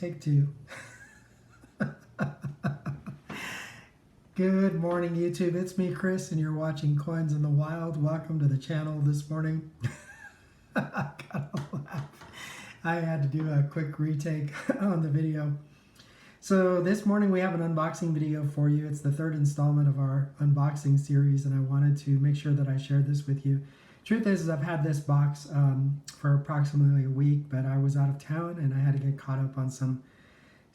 Take two. Good morning, YouTube. It's me, Chris, and you're watching Coins in the Wild. Welcome to the channel this morning. I gotta laugh. I had to do a quick retake on the video. So this morning we have an unboxing video for you. It's the third installment of our unboxing series, and I wanted to make sure that I shared this with you. Truth is I've had this box for approximately a week, but I was out of town and I had to get caught up on some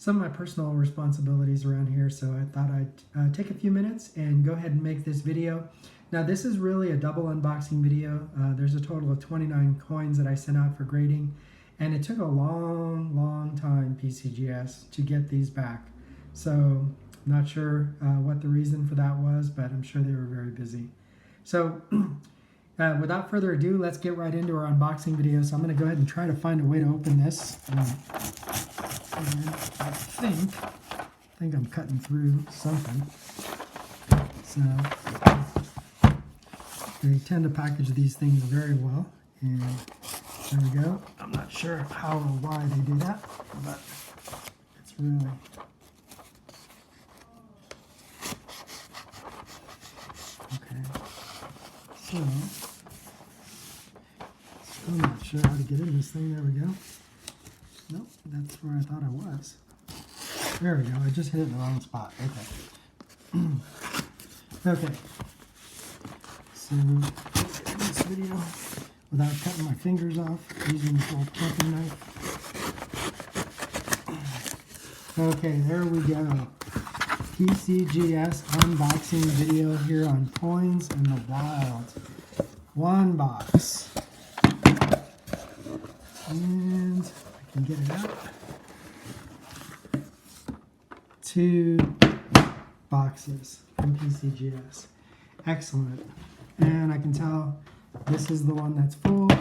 of my personal responsibilities around here, so I thought I'd take a few minutes and go ahead and make this video. Now this is really a double unboxing video. There's a total of 29 coins that I sent out for grading, and it took a long time, PCGS, to get these back. So I'm not sure what the reason for that was, but I'm sure they were very busy. So without further ado, let's get right into our unboxing video. So I'm going to go ahead and try to find a way to open this. And I think I'm cutting through something. So they tend to package these things very well. And there we go. I'm not sure how or why they do that, but it's really... Okay. So... I'm not sure how to get in this thing. There we go. Nope, that's where I thought I was. There we go. I just hit it in the wrong spot. Okay. Okay. So, let's get in this video without cutting my fingers off using this old camping knife. Okay, there we go. PCGS unboxing video here on Coins in the Wild. One box. And I can get it out. 2 boxes from PCGS. Excellent. And I can tell this is the one that's full,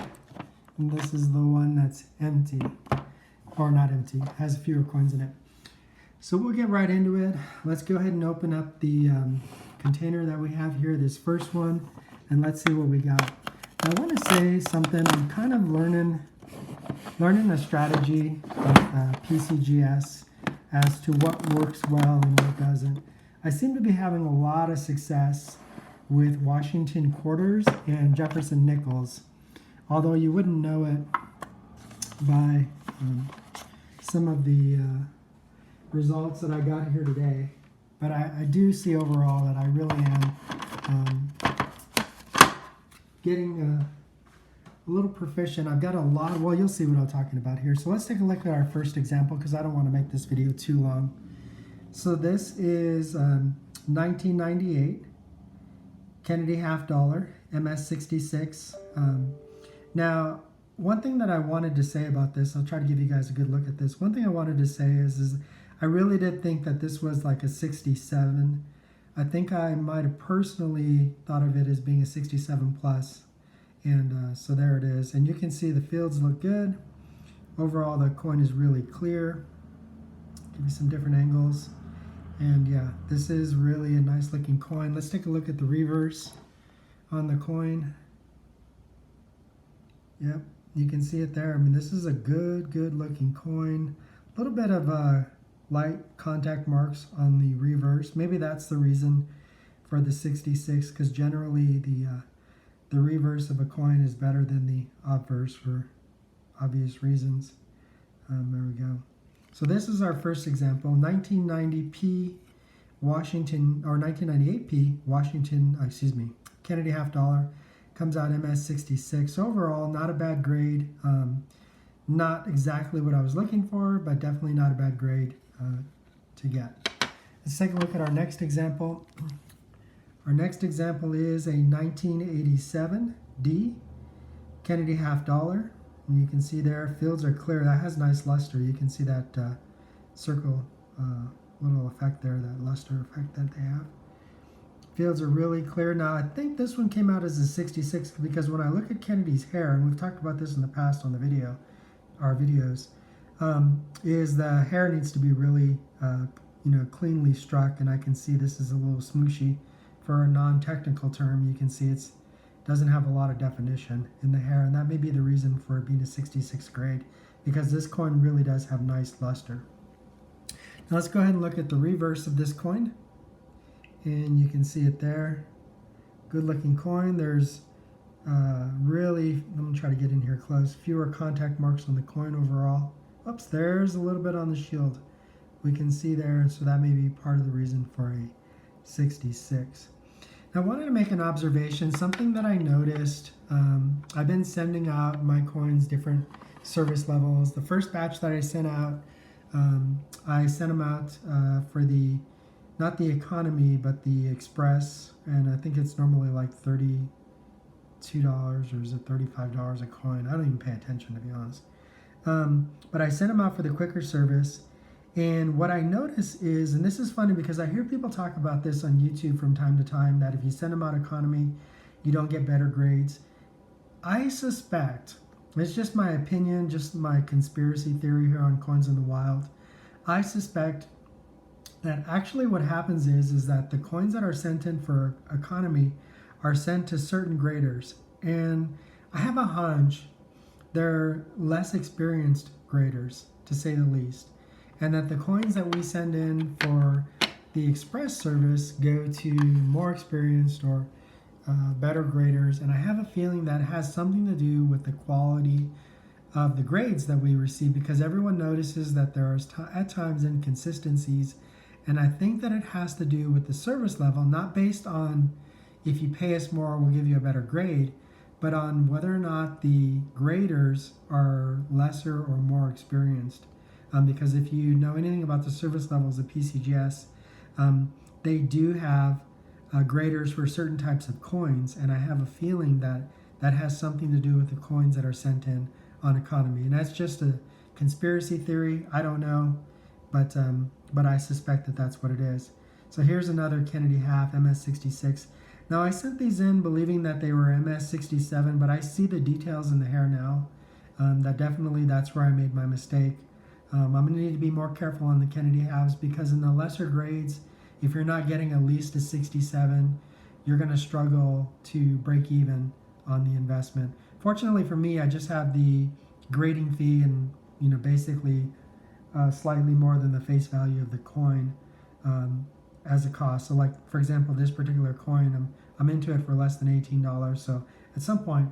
and this is the one that's empty. Or not empty, has fewer coins in it. So we'll get right into it. Let's go ahead and open up the container that we have here, this first one, and let's see what we got. I want to say something. I'm kind of learning the strategy of PCGS as to what works well and what doesn't. I seem to be having a lot of success with Washington quarters and Jefferson nickels, although you wouldn't know it by some of the results that I got here today. But I do see overall that I really am getting a little proficient. I've got a lot, well, you'll see what I'm talking about here. So let's take a look at our first example, because I don't want to make this video too long. So this is 1998 Kennedy half dollar, MS66. Now, one thing that I wanted to say about this, I'll try to give you guys a good look at this. One thing I wanted to say is I really did think that this was like a 67. I think I might have personally thought of it as being a 67 plus. And so there it is. And you can see the fields look good. Overall, the coin is really clear. Give you some different angles. And yeah, this is really a nice looking coin. Let's take a look at the reverse on the coin. Yep, you can see it there. I mean, this is a good looking coin. A little bit of light contact marks on the reverse. Maybe that's the reason for the 66, because generally the reverse of a coin is better than the obverse for obvious reasons. There we go. So this is our first example, 1990p Washington, or 1998p Washington, Kennedy half dollar, comes out MS66. So overall, not a bad grade. Not exactly what I was looking for, but definitely not a bad grade to get. Let's take a look at our next example. Our next example is a 1987 D Kennedy half dollar. And you can see there, fields are clear. That has nice luster. You can see that circle little effect there, that luster effect that they have. Fields are really clear. Now, I think this one came out as a 66 because when I look at Kennedy's hair, and we've talked about this in the past on the video, our videos, is the hair needs to be really, cleanly struck, and I can see this is a little smooshy. For a non-technical term, you can see it doesn't have a lot of definition in the hair, and that may be the reason for it being a 66 grade, because this coin really does have nice luster. Now let's go ahead and look at the reverse of this coin. And you can see it there. Good looking coin. There's really, let me try to get in here close, fewer contact marks on the coin overall. Oops, there's a little bit on the shield. We can see there, so that may be part of the reason for a 66. Now I wanted to make an observation, something that I noticed. I've been sending out my coins different service levels. The first batch that I sent out, I sent them out for the, not the economy, but the express, and I think it's normally like $32 or is it $35 a coin? I don't even pay attention, to be honest. But I sent them out for the quicker service. And what I notice is, and this is funny because I hear people talk about this on YouTube from time to time, that if you send them out economy, you don't get better grades. I suspect, it's just my opinion, just my conspiracy theory here on Coins in the Wild, I suspect that actually what happens is that the coins that are sent in for economy are sent to certain graders. And I have a hunch they're less experienced graders, to say the least. And that the coins that we send in for the express service go to more experienced or better graders. And I have a feeling that has something to do with the quality of the grades that we receive, because everyone notices that there are at times inconsistencies. And I think that it has to do with the service level, not based on if you pay us more, we'll give you a better grade, but on whether or not the graders are lesser or more experienced. Because if you know anything about the service levels of PCGS, they do have graders for certain types of coins, and I have a feeling that that has something to do with the coins that are sent in on economy. And that's just a conspiracy theory. I don't know, but I suspect that that's what it is. So here's another Kennedy half MS66. Now I sent these in believing that they were MS67, but I see the details in the hair now. That's where I made my mistake. I'm going to need to be more careful on the Kennedy halves, because in the lesser grades, if you're not getting at least a 67, you're going to struggle to break even on the investment. Fortunately for me, I just have the grading fee and basically slightly more than the face value of the coin as a cost. So like, for example, this particular coin, I'm into it for less than $18. So at some point,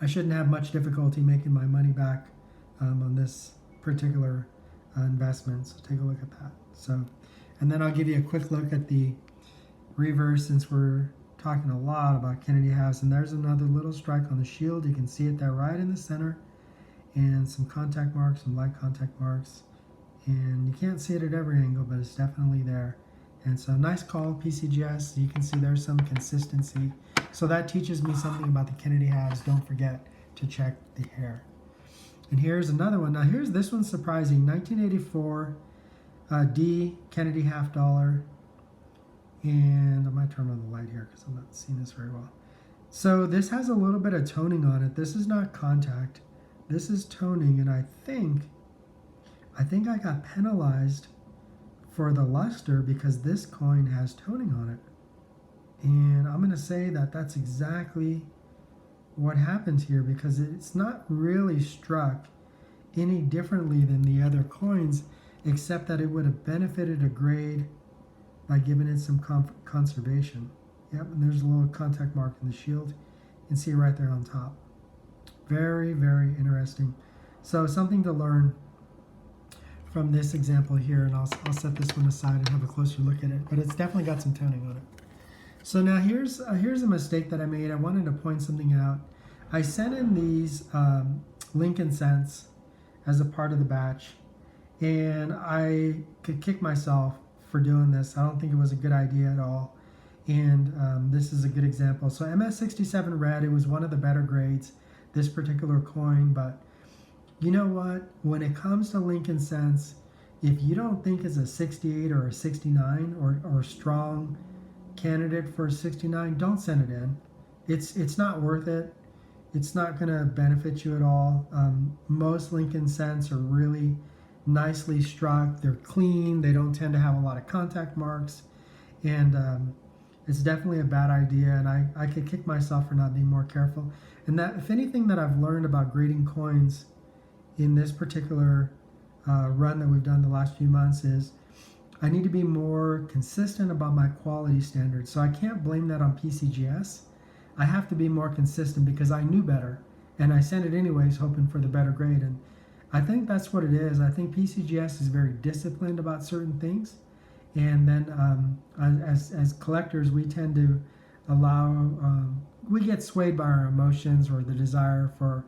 I shouldn't have much difficulty making my money back on this particular investment. So take a look at that. So, and then I'll give you a quick look at the reverse, since we're talking a lot about Kennedy halves. And there's another little strike on the shield. You can see it there right in the center, and some contact marks, some light contact marks. And you can't see it at every angle, but it's definitely there. And so nice call, PCGS. You can see there's some consistency. So that teaches me something about the Kennedy halves. Don't forget to check the hair. And here's another one. Now here's this one surprising. 1984 D Kennedy half dollar. And I might turn on the light here because I'm not seeing this very well. So this has a little bit of toning on it. This is not contact. This is toning, and I think I got penalized for the luster because this coin has toning on it. And I'm going to say that that's exactly what happens here, because it's not really struck any differently than the other coins, except that it would have benefited a grade by giving it some conservation. Yep, and there's a little contact mark in the shield. You can see it right there on top. Very, very interesting. So something to learn from this example here, and I'll set this one aside and have a closer look at it, but it's definitely got some toning on it. So now here's a mistake that I made. I wanted to point something out. I sent in these Lincoln cents as a part of the batch, and I could kick myself for doing this. I don't think it was a good idea at all, and this is a good example. So MS67 red, it was one of the better grades, this particular coin, but you know what? When it comes to Lincoln cents, if you don't think it's a 68 or a 69 or a strong candidate for a 69, don't send it in. It's not worth it. It's not going to benefit you at all. Most Lincoln cents are really nicely struck. They're clean. They don't tend to have a lot of contact marks, and it's definitely a bad idea. And I could kick myself for not being more careful. And that, if anything, that I've learned about grading coins in this particular run that we've done the last few months is I need to be more consistent about my quality standards. So I can't blame that on PCGS. I have to be more consistent because I knew better and I sent it anyways, hoping for the better grade. And I think that's what it is. I think PCGS is very disciplined about certain things. And then as collectors, we tend to allow, we get swayed by our emotions or the desire for,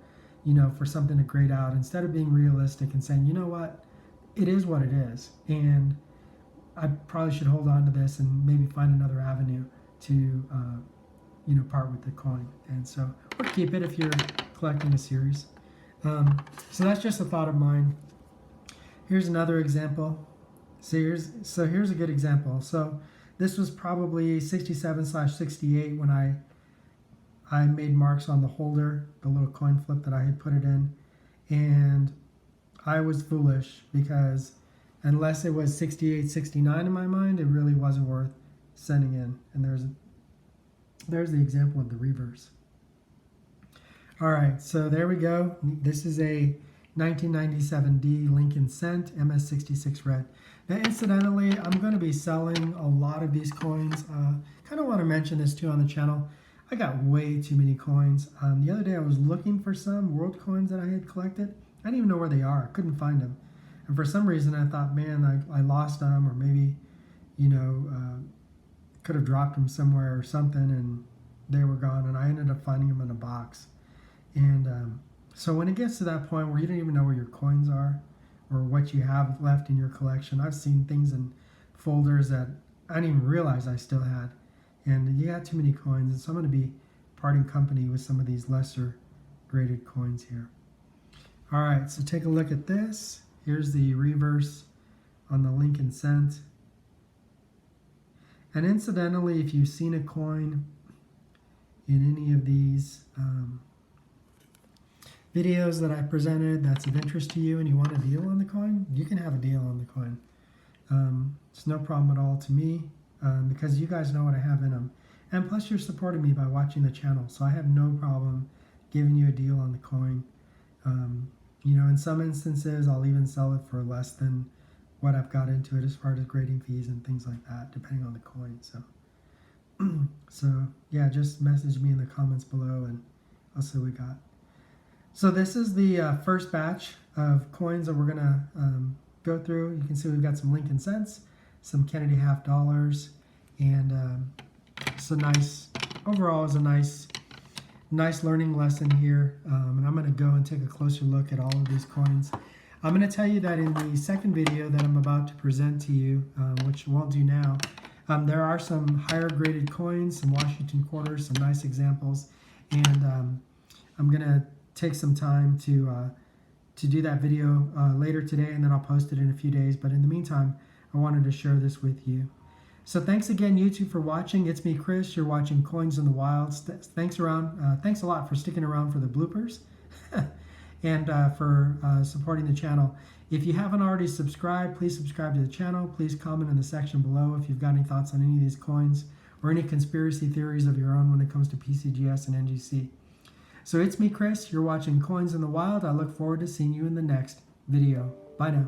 for something to grade out instead of being realistic and saying, you know what, it is what it is. And I probably should hold on to this and maybe find another avenue to, part with the coin. And so, or keep it if you're collecting a series. So that's just a thought of mine. Here's another example. So here's a good example. So this was probably 67/68 when I made marks on the holder, the little coin flip that I had put it in, and I was foolish because unless it was 68/69 in my mind, it really wasn't worth sending in. And there's the example of the reverse. All right, so there we go. This is a 1997D Lincoln Cent MS66 red. Now, incidentally, I'm going to be selling a lot of these coins. Kind of want to mention this too on the channel. I got way too many coins. The other day I was looking for some world coins that I had collected. I didn't even know where they are. I couldn't find them. And for some reason I thought, man, I lost them, or maybe, could have dropped them somewhere or something, and they were gone. And I ended up finding them in a box. And so when it gets to that point where you don't even know where your coins are or what you have left in your collection, I've seen things in folders that I didn't even realize I still had. And you got too many coins, and so I'm going to be parting company with some of these lesser graded coins here. All right, so take a look at this. Here's the reverse on the Lincoln Cent. And incidentally, if you've seen a coin in any of these videos that I presented that's of interest to you and you want a deal on the coin, you can have a deal on the coin. It's no problem at all to me because you guys know what I have in them. And plus you're supporting me by watching the channel, so I have no problem giving you a deal on the coin. In some instances I'll even sell it for less than what I've got into it as far as grading fees and things like that, depending on the coin. So yeah, just message me in the comments below and I'll see what we got. So this is the first batch of coins that we're gonna go through. You can see we've got some Lincoln Cents, some Kennedy half dollars, and it's a nice, overall is a nice learning lesson here. And I'm gonna go and take a closer look at all of these coins. I'm gonna tell you that in the second video that I'm about to present to you, which I won't do now, there are some higher graded coins, some Washington quarters, some nice examples, and I'm gonna take some time to do that video later today, and then I'll post it in a few days. But in the meantime, I wanted to share this with you. So thanks again, YouTube, for watching. It's me, Chris. You're watching Coins in the Wilds. Thanks a lot for sticking around for the bloopers and for supporting the channel. If you haven't already subscribed, please subscribe to the channel. Please comment in the section below if you've got any thoughts on any of these coins or any conspiracy theories of your own when it comes to PCGS and NGC. So it's me, Chris. You're watching Coins in the Wild. I look forward to seeing you in the next video. Bye now.